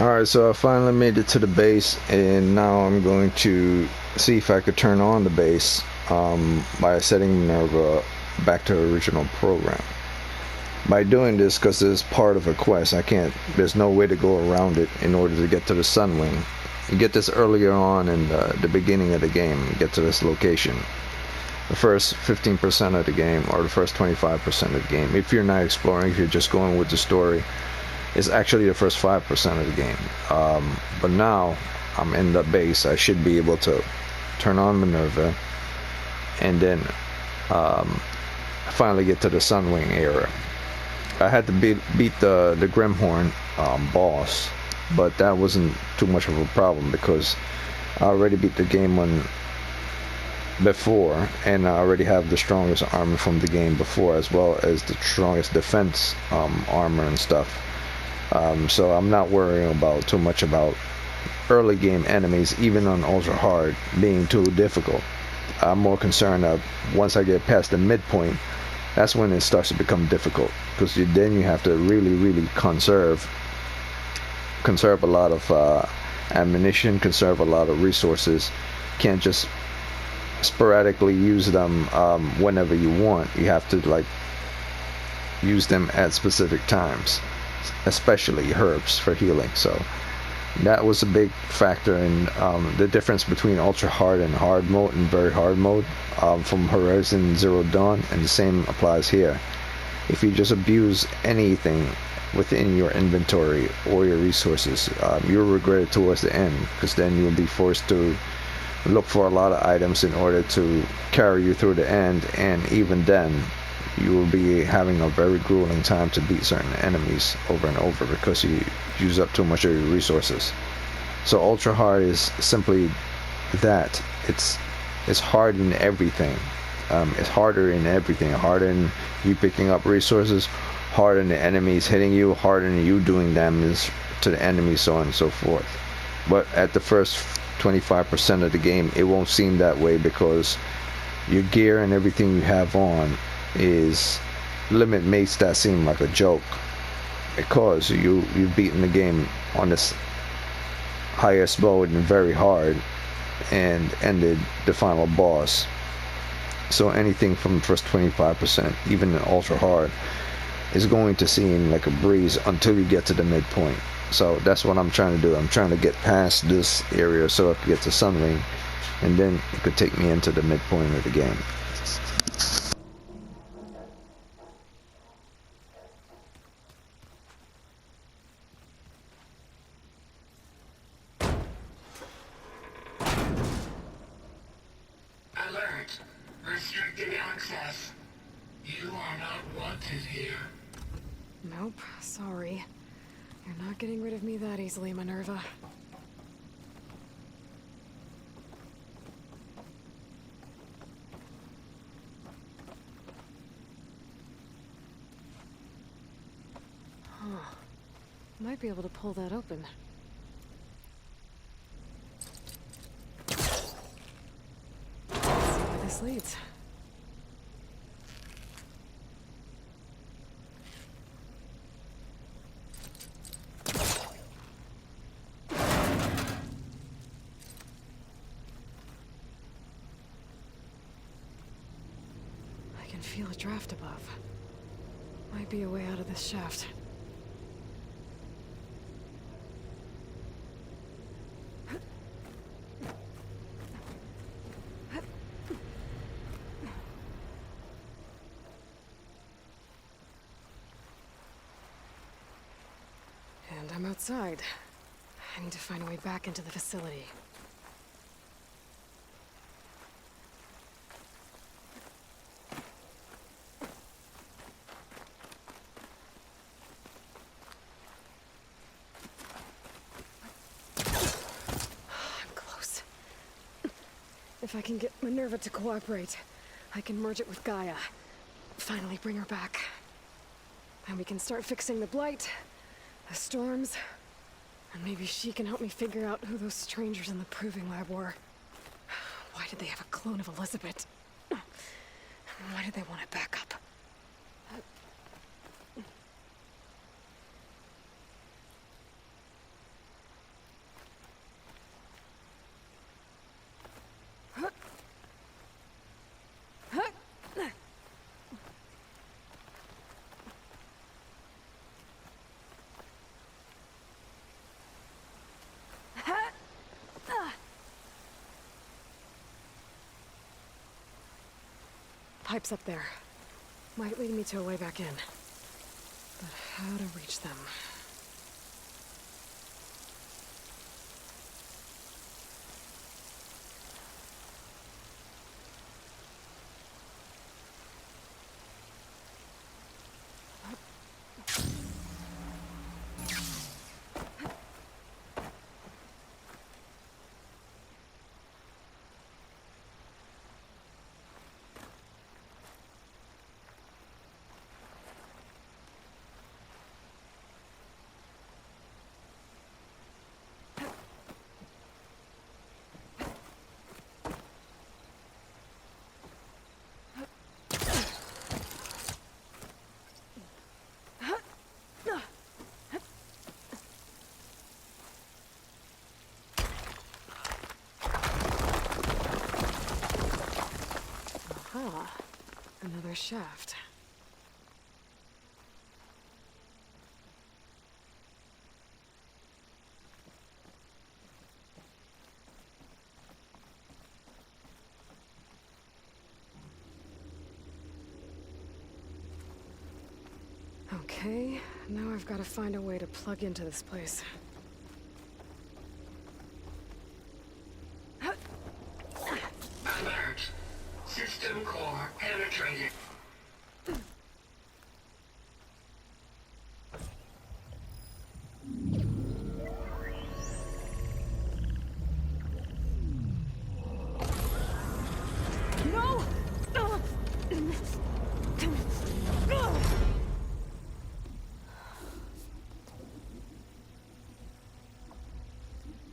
Alright, so I finally made it to the base, and now I'm going to see if I could turn on the base by setting Minerva back to her original program. By doing this, because it's part of a quest, there's no way to go around it in order to get to the Sunwing. You get this earlier on in the beginning of the game, you get to this location. The first 15% of the game, or the first 25% of the game, if you're not exploring, if you're just going with the story, is actually the first 5% of the game. But now I'm in the base. I should be able to turn on Minerva and then finally get to the Sunwing area. I had to beat the Grimhorn boss, but that wasn't too much of a problem because I already beat the game one before, and I already have the strongest armor from the game before, as well as the strongest defense armor and stuff. So I'm not worrying about too much about early game enemies, even on ultra hard, being too difficult. I'm more concerned of once I get past the midpoint, that's when it starts to become difficult because then you have to really conserve a lot of ammunition, conserve a lot of resources. Can't just sporadically use them whenever you want. You have to like use them at specific times, especially herbs for healing. So that was a big factor in the difference between ultra hard and hard mode and very hard mode from Horizon Zero Dawn, and the same applies here. If you just abuse anything within your inventory or your resources, you'll regret it towards the end, because then you'll be forced to look for a lot of items in order to carry you through the end, and even then you will be having a very grueling time to beat certain enemies over and over because you use up too much of your resources. So ultra hard is simply that. It's hard in everything. It's harder in everything. Harder in you picking up resources, harder in the enemies hitting you, harder in you doing damage to the enemies, so on and so forth. But at the first 25% of the game, it won't seem that way because your gear and everything you have on is limit makes that seem like a joke because you've beaten the game on this highest mode and very hard and ended the final boss. So anything from the first 25%, even in ultra hard, is going to seem like a breeze until you get to the midpoint. So that's what I'm trying to do. I'm trying to get past this area so I can get to Sunwing, and then it could take me into the midpoint of the game. Alert! Restricted access. You are not wanted here. Nope, sorry. You're not getting rid of me that easily, Minerva. Huh. Might be able to pull that open. Let's see where this leads. I can feel a draft above. Might be a way out of this shaft. And I'm outside. I need to find a way back into the facility. I'm close. If I can get Minerva to cooperate, I can merge it with Gaia. Finally bring her back. And we can start fixing the Blight, the storms, and maybe she can help me figure out who those strangers in the Proving Lab were. Why did they have a clone of Elizabeth? Why did they want it back up? pipes up there. Might lead me to a way back in. But how to reach them? Ah, another shaft. Okay, now I've got to find a way to plug into this place. Alert. System core penetrated. No!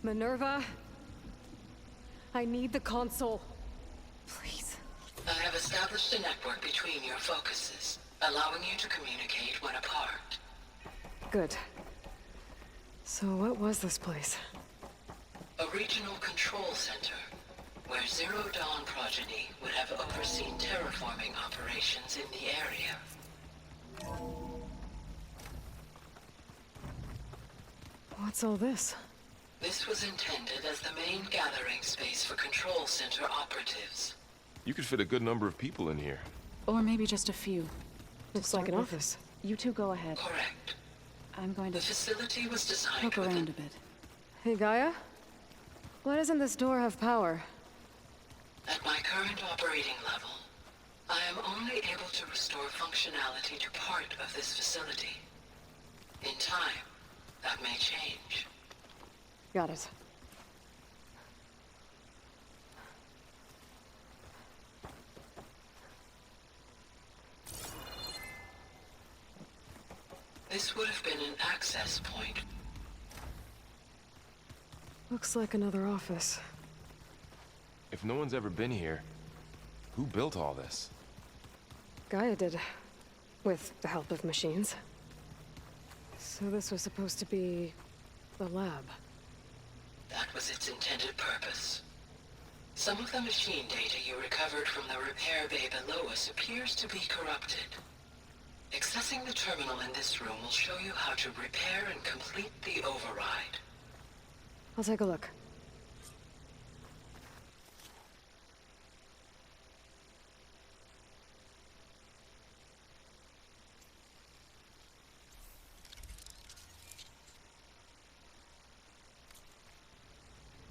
Minerva? I need the console. Please. I have established a network between your focuses, allowing you to communicate when apart. Good. So what was this place? A regional control center, where Zero Dawn progeny would have overseen terraforming operations in the area. What's all this? This was intended as the main gathering space for control center operatives. You could fit a good number of people in here. Or maybe just a few. Looks like an office. You two go ahead. Correct. I'm going The to facility was designed poke with around a bit. Hey, Gaia? Why doesn't this door have power? At my current operating level, I am only able to restore functionality to part of this facility. In time, that may change. Got it. This would have been an access point. Looks like another office. If no one's ever been here, who built all this? Gaia did. With the help of machines. So this was supposed to be the lab. That was its intended purpose. Some of the machine data you recovered from the repair bay below us appears to be corrupted. Accessing the terminal in this room will show you how to repair and complete the override. I'll take a look.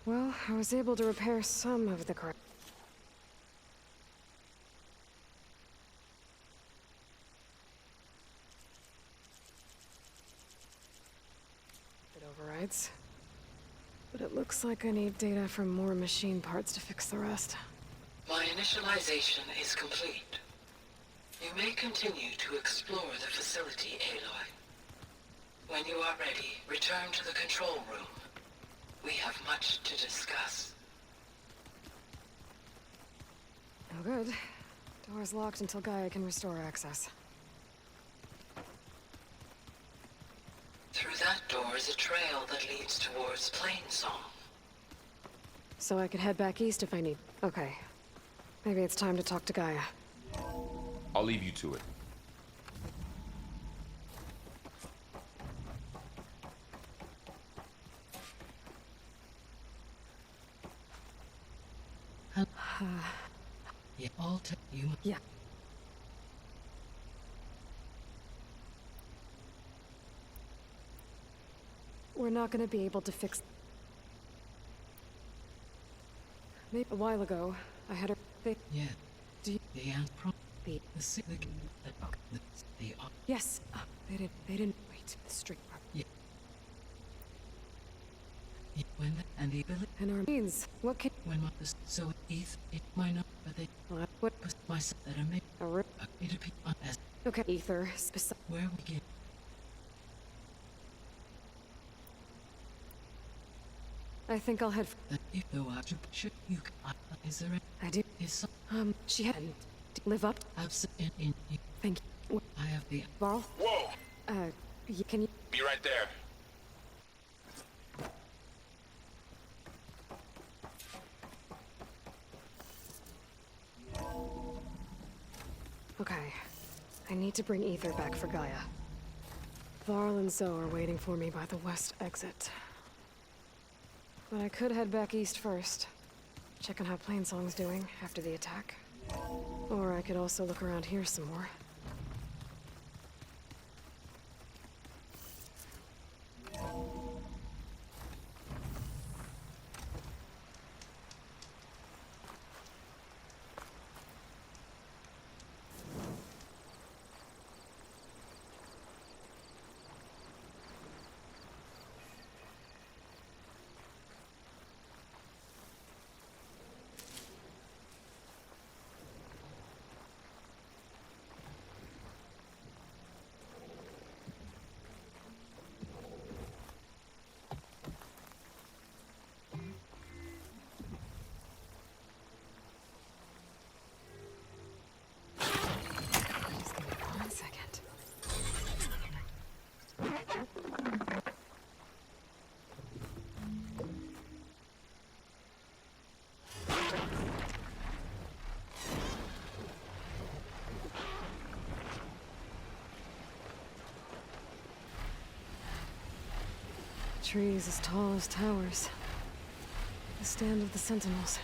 Well, I was able to repair some of the correct. It overrides. But it looks like I need data from more machine parts to fix the rest. My initialization is complete. You may continue to explore the facility, Aloy. When you are ready, return to the control room. We have much to discuss. No good. Door's locked until Gaia can restore access. Through that door is a trail that leads towards Plainsong. So I could head back east if I need. Okay. Maybe it's time to talk to Gaia. I'll leave you to it. Yeah, you. Yeah. we're not gonna be able to fix... Maybe a while ago, I had a... Yeah. Do you... The ant pro... The... The sick... The... Yes, they didn't... Wait, the street... Yeah. When the... And the ability... And our means, what can... When my... So, Eth... It might not... But they... What... Myself that I make... It'll be... As... Okay, Ether, Where we get... I think I'll head... That if though I should... You... Is there a... I do... Is... She hadn't... Live up... In... Thank you. I have the... Varl? Whoa! Can you... Be right there. Okay. I need to bring Ether back for Gaia. Varl and Zoe are waiting for me by the west exit. But I could head back east first. Check on how Plainsong's doing after the attack. Or I could also look around here some more. Trees as tall as towers. The stand of the Sentinels.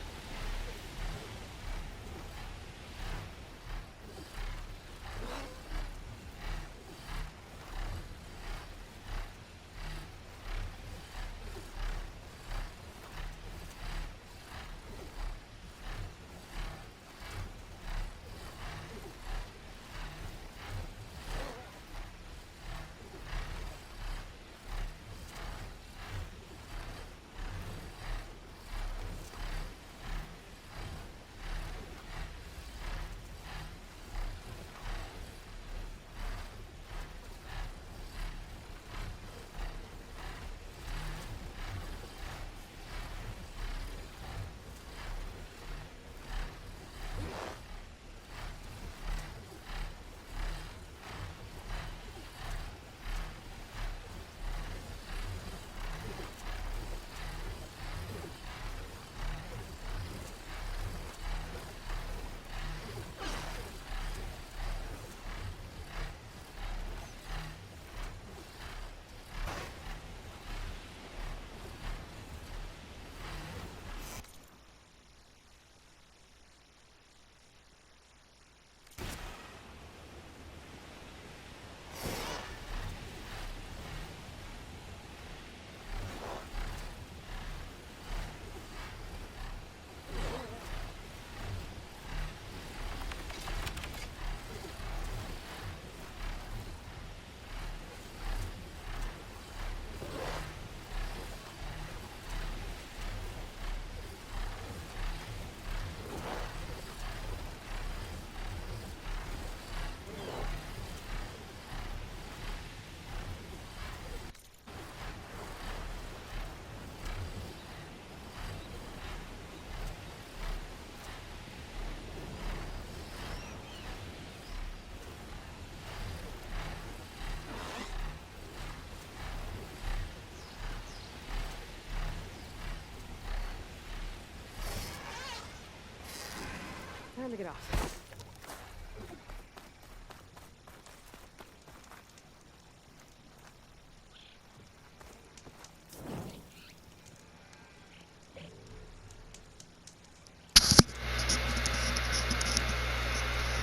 Time to get off.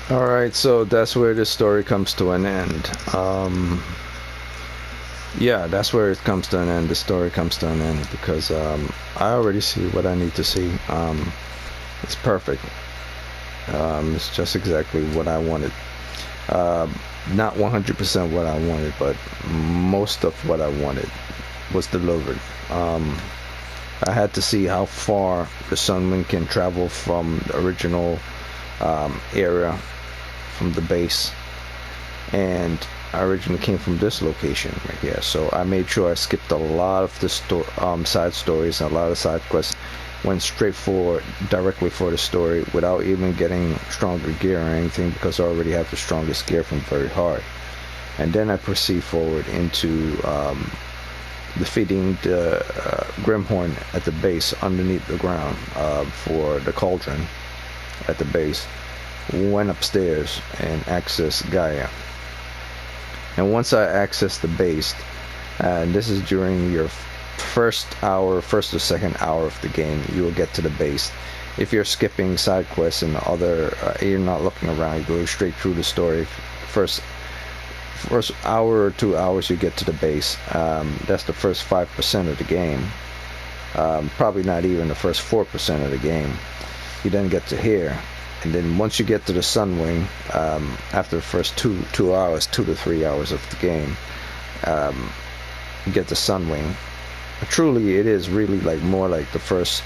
Alright, so that's where the story comes to an end. Yeah, that's where it comes to an end. The story comes to an end because I already see what I need to see. It's perfect. It's just exactly what I wanted. Uh, Not 100% what I wanted, but most of what I wanted was delivered. I had to see how far the Sunwing can travel from the original area, from the base, and I originally came from this location right here. So I made sure I skipped a lot of the side stories and a lot of side quests. Went straight for directly for the story without even getting stronger gear or anything because I already have the strongest gear from Very Hard. And then I proceed forward into defeating the Grimhorn at the base underneath the ground for the cauldron at the base. Went upstairs and accessed Gaia. And once I accessed the base, and this is during your first or second hour of the game, you will get to the base. If you're skipping side quests and other, you're not looking around, you go straight through the story. First hour or 2 hours, you get to the base. That's the first 5% of the game. Probably not even the first 4% of the game. You then get to here. And then once you get to the Sunwing, after the first 2 to 3 hours of the game, you get the Sunwing. Truly, it is really like more like the first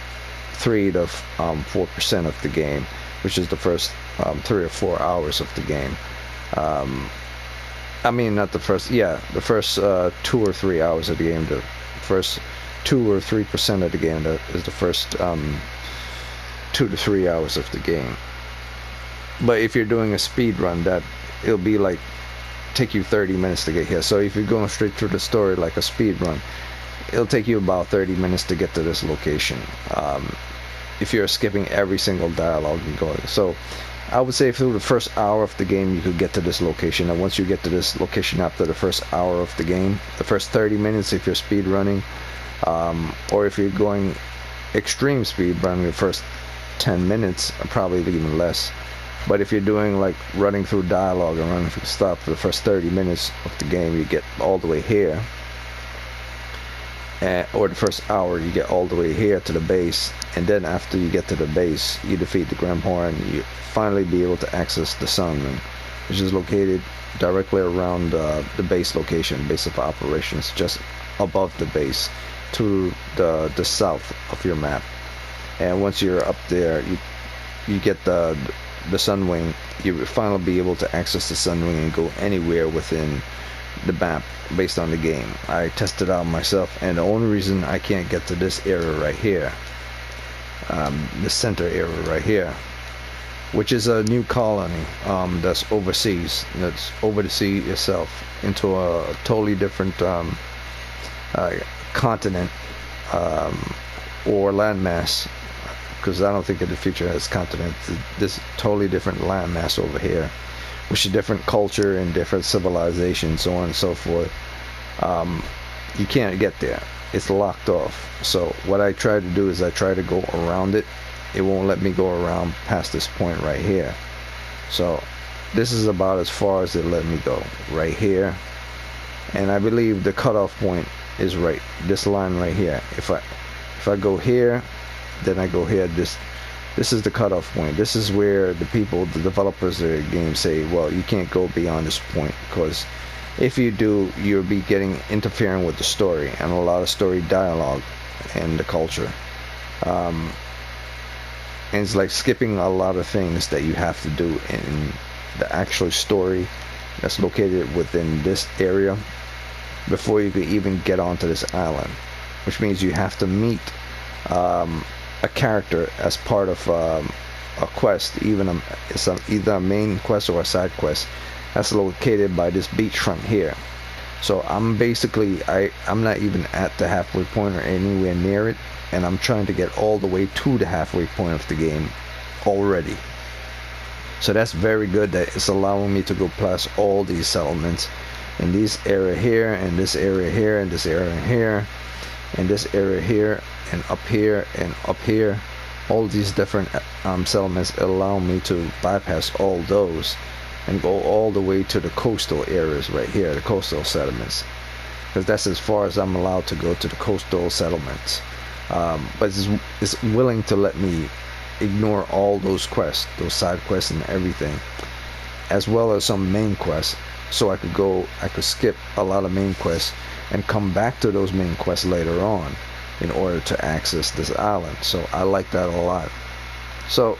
3 to 4% of the game, which is the first 3 or 4 hours of the game. I mean, not the first, yeah, the first 2 or 3 hours of the game. The first 2 or 3% of the game is the first 2 to 3 hours of the game. But if you're doing a speed run, that it'll be like take you 30 minutes to get here. So if you're going straight through the story like a speed run, it'll take you about 30 minutes to get to this location. If you're skipping every single dialogue and going, so I would say through the first hour of the game you could get to this location, and once you get to this location after the first hour of the game, the first 30 minutes if you're speed running, or if you're going extreme speed running, the first 10 minutes, probably even less. But if you're doing like running through dialogue and running through stuff for the first 30 minutes of the game, you get all the way here. Or the first hour, you get all the way here to the base. And then after you get to the base, you defeat the Grimhorn, you finally be able to access the Sunwing, which is located directly around the base location, base of operations, just above the base to the south of your map. And once you're up there, you get the Sunwing. You will finally be able to access the Sunwing and go anywhere within the map based on the game. I tested out myself, and the only reason I can't get to this area right here, the center area right here, which is a new colony that's overseas, that's over the sea itself into a totally different continent or landmass, because I don't think that the future has continents. This totally different landmass over here, which is different culture and different civilization, so on and so forth. You can't get there. It's locked off. So what I try to do is I try to go around it. It won't let me go around past this point right here. So this is about as far as it let me go, right here. And I believe the cutoff point is right, this line right here. If I go here, then I go here. This is the cutoff point. This is where the developers of the game say, well, you can't go beyond this point, because if you do, you'll be interfering with the story and a lot of story dialogue and the culture. And it's like skipping a lot of things that you have to do in the actual story that's located within this area before you can even get onto this island, which means you have to meet a character as part of a quest, it's either a main quest or a side quest that's located by this beachfront here. So I'm basically, I'm not even at the halfway point or anywhere near it, and I'm trying to get all the way to the halfway point of the game already. So that's very good that it's allowing me to go past all these settlements in this area here, and this area here, and this area here, and this area here, and up here, and up here. All these different settlements allow me to bypass all those and go all the way to the coastal areas right here, the coastal settlements. because that's as far as I'm allowed to go to the coastal settlements. But it's willing to let me ignore all those quests, those side quests and everything, as well as some main quests, so I could skip a lot of main quests and come back to those main quests later on in order to access this island. So I like that a lot. So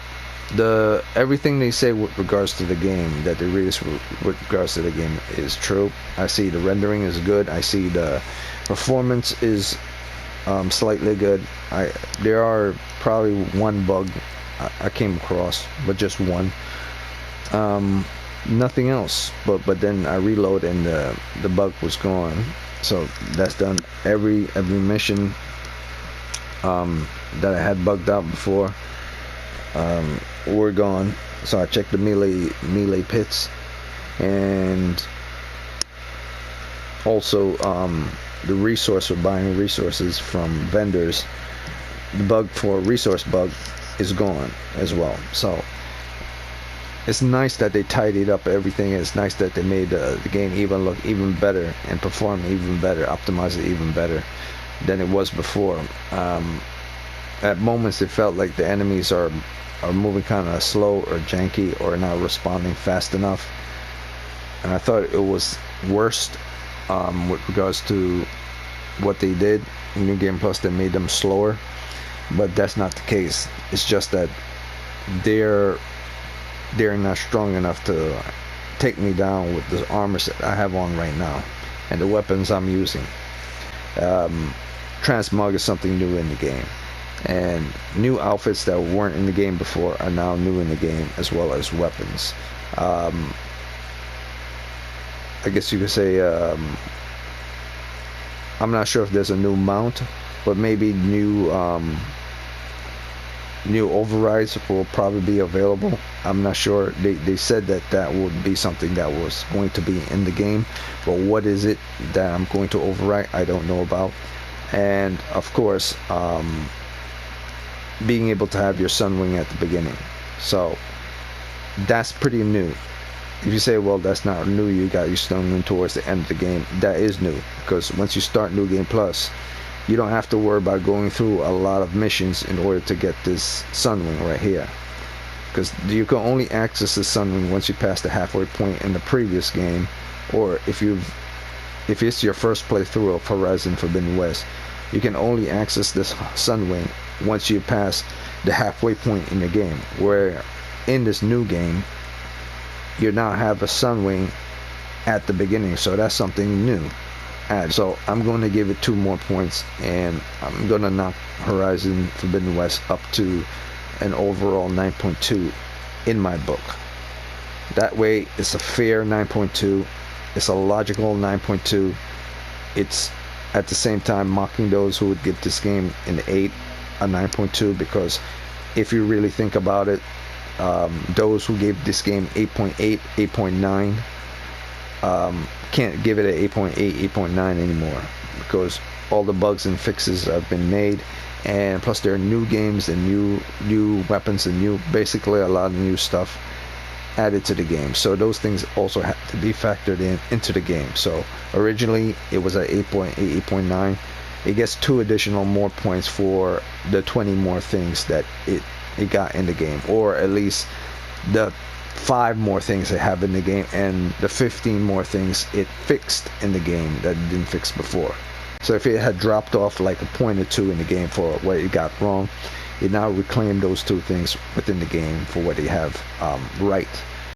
everything they say with regards to the game, that they release with regards to the game, is true. I see the rendering is good. I see the performance is slightly good. There are probably one bug I came across, but just one. Nothing else. But then I reload and the bug was gone. So that's done. Every mission that I had bugged out before were gone. So I checked the melee pits, and also the resource for buying resources from vendors. The bug for resource bug is gone as well. So it's nice that they tidied up everything. It's nice that they made the game even look even better and perform even better, optimize it even better than it was before. At moments it felt like the enemies are moving kind of slow or janky or not responding fast enough, and I thought it was worse with regards to what they did in New Game Plus. They made them slower, but that's not the case. It's just that they're not strong enough to take me down with the armor set I have on right now and the weapons I'm using. Transmog is something new in the game, and new outfits that weren't in the game before are now new in the game, as well as weapons. I guess you could say, I'm not sure if there's a new mount, but maybe new overrides will probably be available. I'm not sure. They said that would be something that was going to be in the game, but what is it that I'm going to override, I don't know about. And of course, being able to have your Sunwing at the beginning, so that's pretty new. If you say, well, that's not new, you got your Sunwing towards the end of the game, that is new, because once you start New Game Plus, you don't have to worry about going through a lot of missions in order to get this Sunwing right here, because you can only access the Sunwing once you pass the halfway point in the previous game, or if it's your first playthrough of Horizon Forbidden West, you can only access this Sunwing once you pass the halfway point in the game, where in this new game you now have a Sunwing at the beginning. So that's something new. So I'm going to give it 2 more points, and I'm going to knock Horizon Forbidden West up to an overall 9.2 in my book. That way it's a fair 9.2, it's a logical 9.2. It's at the same time mocking those who would give this game an 8, a 9.2, because if you really think about it, those who gave this game 8.8, 8.9 can't give it an 8.8, 8.9 anymore, because all the bugs and fixes have been made, and plus there are new games and new weapons and basically a lot of new stuff added to the game. So those things also have to be factored into the game. So originally it was at 8.8, 8.9. It gets 2 additional more points for the 20 more things that it got in the game, or at least the 5 more things they have in the game, and the 15 more things it fixed in the game that it didn't fix before. So if it had dropped off like a point or 2 in the game for what it got wrong, it now reclaimed those 2 things within the game for what they have right.